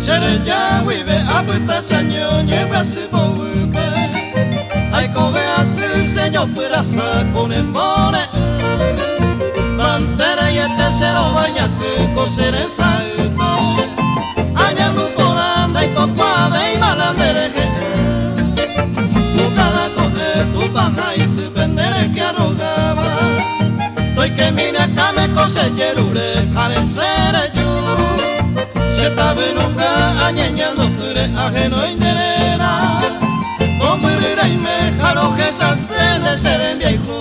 Shere ya wibe aputa sanyo nyemba sibo wibe Ay kobe asi señor purasa kone pone Mantera y el tercero vaya que coser esa Añandu poranda y popave y malandereje Tu cada coge tu baja y se pendere que arrogaba Toy que mire acá me cose yerure jaresere yo Se tabe nunca añeñando ture ajeno inderera Pomurira y me jaro que se hace de ser en viejo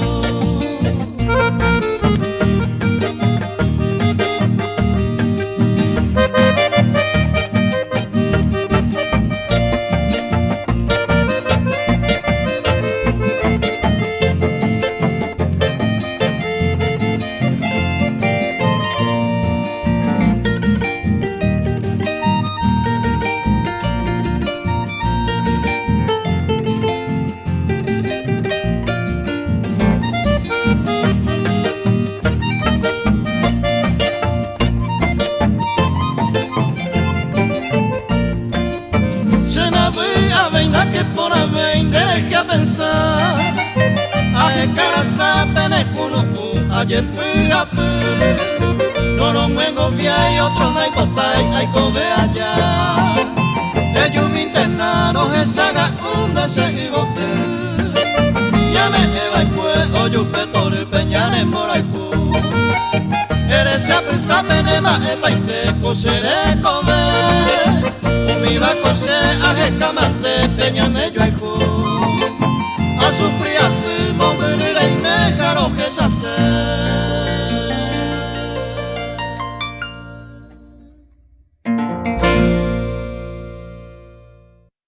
Que por haber deje a pensar a cara pene kuno a yepira no no me govia y otro no hay botai hay cobe allá ellos me internaron esa gaunda se ibote ya me eva y pues oyo petore peñane moraiku eres a pensar penema en baite coseré comer mi va a coser a jecamante peñane yo hay a sufrir así morir